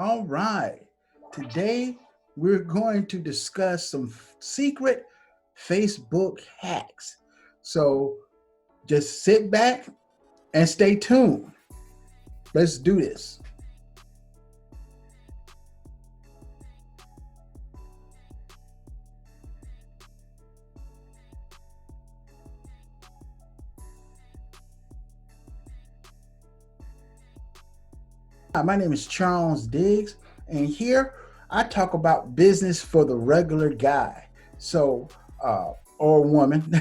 All right. Today we're going to discuss some secret Facebook hacks. So just sit back and stay tuned. Let's do this. Hi, my name is Charles Diggs, and here I talk about business for the regular guy. So, or woman.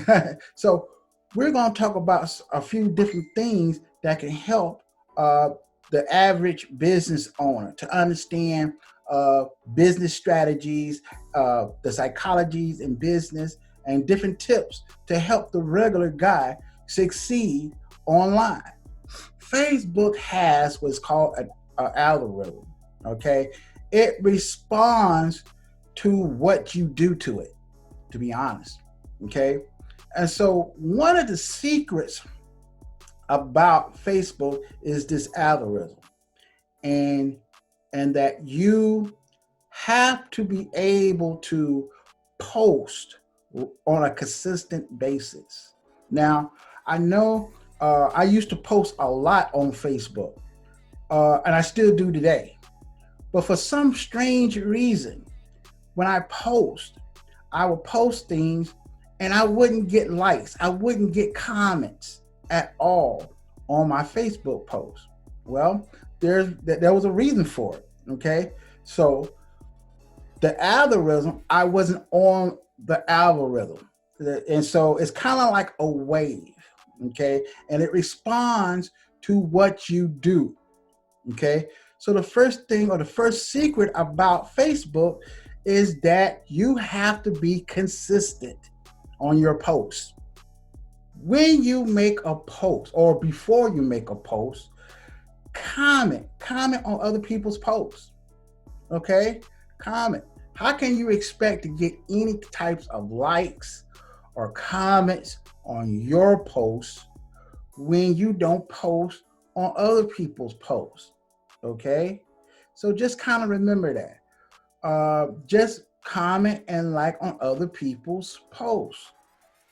So, we're going to talk about a few different things that can help uh, the average business owner to understand uh, business strategies, the psychologies in business, and different tips to help the regular guy succeed online. Facebook has what's called an algorithm. Okay, it responds to what you do to it. To be honest, okay, and so one of the secrets about Facebook is this algorithm, and that you have to be able to post on a consistent basis. Now, I know I used to post a lot on Facebook, and I still do today. But for some strange reason, when I post, I would post things and I wouldn't get likes, I wouldn't get comments at all on my Facebook post. Well, there was a reason for it. Okay, so the algorithm, I wasn't on the algorithm. And so it's kind of like a wave, okay? And it responds to what you do, okay? So the first thing or the first secret about Facebook is that you have to be consistent on your posts. When you make a post or before you make a post, comment on other people's posts, okay? Comment. How can you expect to get any types of likes or comments on your posts when you don't post on other people's posts? Okay, so just kind of remember that. Just comment and like on other people's posts.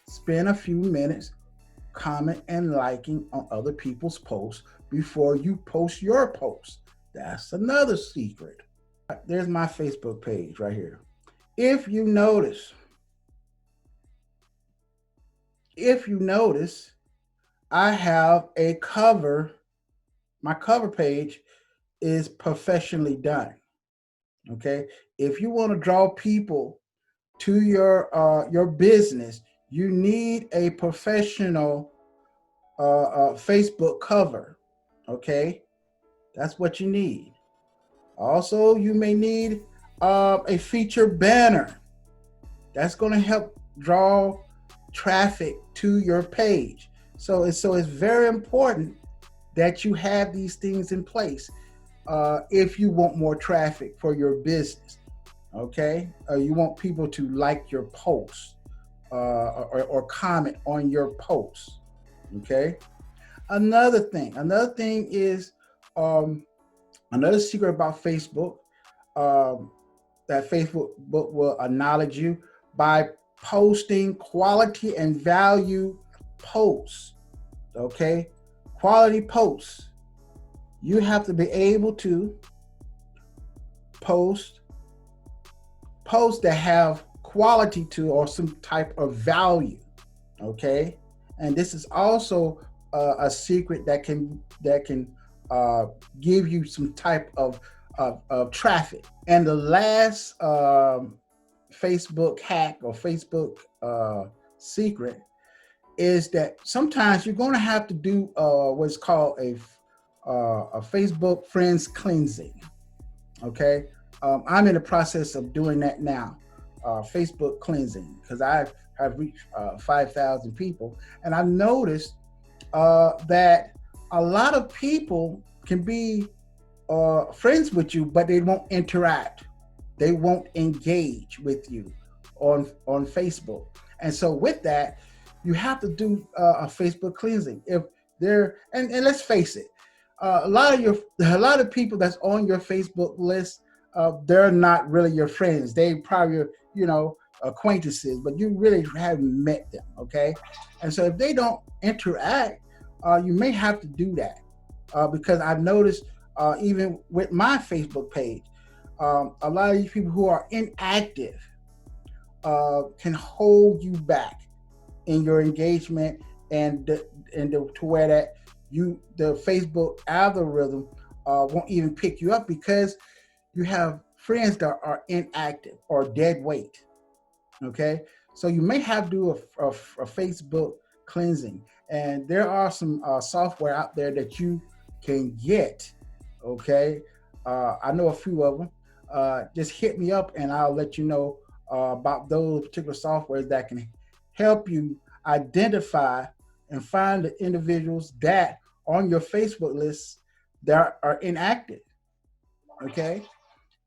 Spend a few minutes comment and liking on other people's posts before you post your post. That's another secret. There's my Facebook page right here. If you notice, if you notice, I have a cover. My cover page is professionally done. Okay. If you want to draw people to your business, you need a professional Facebook cover. Okay. That's what you need. Also, you may need a feature banner. That's going to help draw traffic to your page. So it's very important that you have these things in place if you want more traffic for your business. Okay, you want people to like your posts or comment on your posts. Okay. Another thing is um, another secret about Facebook um, that Facebook will acknowledge you by posting quality and value posts. Okay, quality posts. You have to be able to post posts that have quality to or some type of value. Okay, and this is also a secret that can give you some type of traffic. And the last Facebook hack or Facebook secret is that sometimes you're going to have to do what's called a Facebook friends cleansing. Okay, I'm in the process of doing that now, Facebook cleansing, because I have reached 5,000 people, and I've noticed that a lot of people can be friends with you, but they won't interact. They won't engage with you on Facebook. And so with that, you have to do a Facebook cleansing. If they're and let's face it, a lot of people that's on your Facebook list, they're not really your friends. They probably acquaintances, but you really haven't met them. Okay, and so if they don't interact, you may have to do that because I've noticed even with my Facebook page, a lot of these people who are inactive can hold you back in your engagement to where that the Facebook algorithm won't even pick you up because you have friends that are inactive or dead weight. Okay, so you may have to do a Facebook cleansing, and there are some software out there that you can get. Okay, I know a few of them. Just hit me up, and I'll let you know about those particular softwares that can help you identify and find the individuals that on your Facebook list that are inactive. Okay,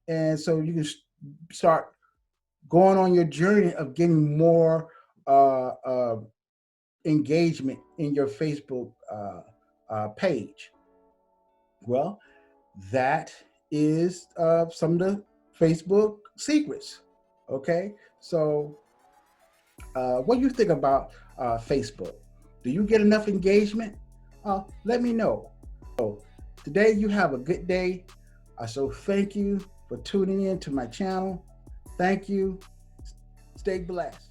and so you can start going on your journey of getting more uh, uh, engagement in your Facebook page. Well, that is some of the Facebook secrets. Okay, so what do you think about Facebook? Do you get enough engagement? Let me know. So today you have a good day. So thank you for tuning in to my channel. Thank you. Stay blessed.